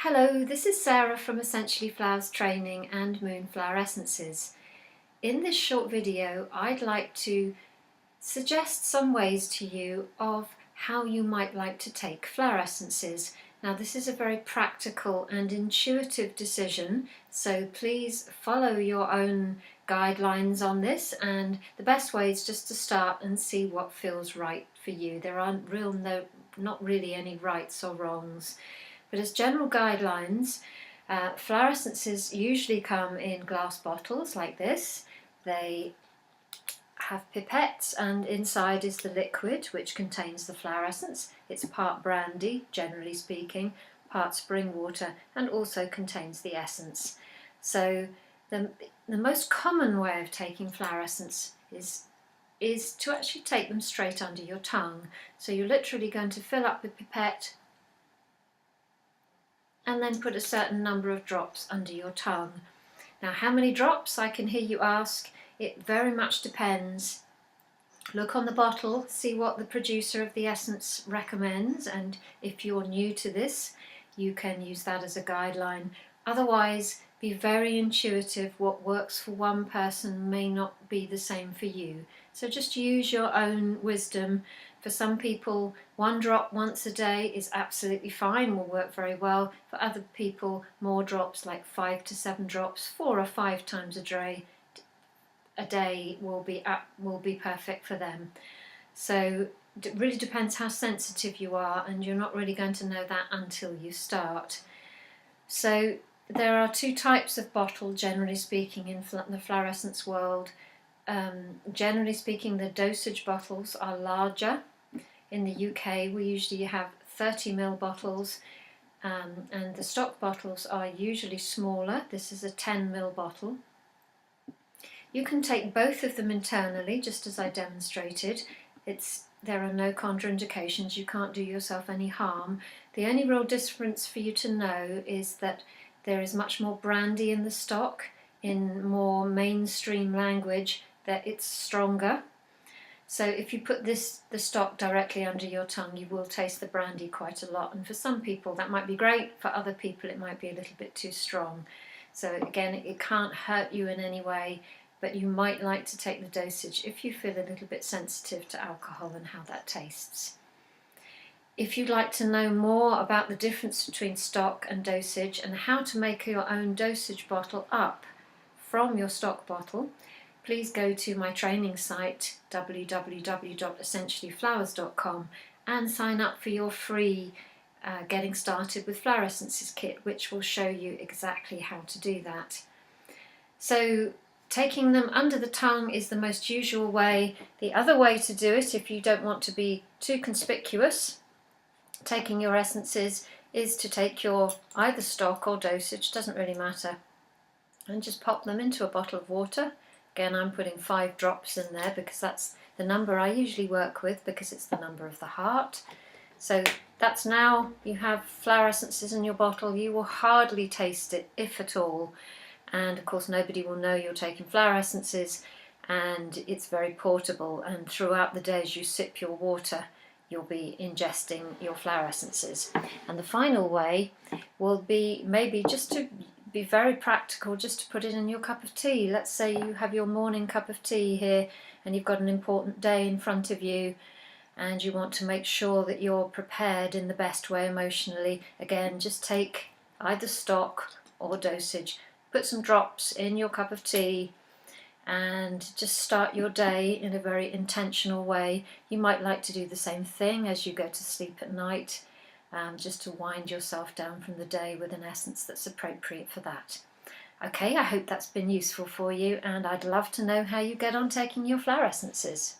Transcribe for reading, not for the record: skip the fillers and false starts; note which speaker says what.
Speaker 1: Hello, this is Sarah from Essentially Flowers Training and Moonflower Essences. In this short video, I'd like to suggest some ways to you of how you might like to take flower essences. Now, this is a very practical and intuitive decision, so please follow your own guidelines on this, and the best way is just to start and see what feels right for you. There aren't not really any rights or wrongs. But as general guidelines, flower essences usually come in glass bottles like this. They have pipettes, and inside is the liquid which contains the flower essence. It's part brandy, generally speaking, part spring water, and also contains the essence. So the most common way of taking flower essence is to actually take them straight under your tongue. So you're literally going to fill up the pipette and then put a certain number of drops under your tongue. Now, how many drops, I can hear you ask. It very much depends. Look on the bottle, see what the producer of the essence recommends, and if you're new to this, you can use that as a guideline. Otherwise, be very intuitive. What works for one person may not be the same for you. So just use your own wisdom. For some people, 1 drop once a day is absolutely fine, will work very well. For other people, more drops, like 5 to 7 drops, 4 or 5 times a day will be perfect for them. So it really depends how sensitive you are, and you're not really going to know that until you start. So there are 2 types of bottle, generally speaking, in the flower essence world. Generally speaking, the dosage bottles are larger. In the UK, we usually have 30ml bottles, and the stock bottles are usually smaller. This is a 10ml bottle. You can take both of them internally, just as I demonstrated. There are no contraindications. You can't do yourself any harm. The only real difference for you to know is that there is much more brandy in the stock. In more mainstream language, that it's stronger. So if you put the stock directly under your tongue, you will taste the brandy quite a lot. And for some people that might be great. For other people it might be a little bit too strong. So again, it can't hurt you in any way, but you might like to take the dosage if you feel a little bit sensitive to alcohol and how that tastes. If you'd like to know more about the difference between stock and dosage and how to make your own dosage bottle up from your stock bottle, please go to my training site www.essentiallyflowers.com and sign up for your free Getting Started with Flower Essences kit, which will show you exactly how to do that. So taking them under the tongue is the most usual way. The other way to do it, if you don't want to be too conspicuous, taking your essences, is to take your either stock or dosage, doesn't really matter, and just pop them into a bottle of water. Again, I'm putting 5 drops in there because that's the number I usually work with, because it's the number of the heart. So that's now you have flower essences in your bottle. You will hardly taste it, if at all. And of course nobody will know you're taking flower essences, and it's very portable, and throughout the day as you sip your water you'll be ingesting your flower essences. And the final way will be maybe just to be very practical, just to put it in your cup of tea. Let's say you have your morning cup of tea here and you've got an important day in front of you and you want to make sure that you're prepared in the best way emotionally. Again, just take either stock or dosage, put some drops in your cup of tea and just start your day in a very intentional way. You might like to do the same thing as you go to sleep at night, just to wind yourself down from the day with an essence that's appropriate for that. Okay, I hope that's been useful for you, and I'd love to know how you get on taking your flower essences.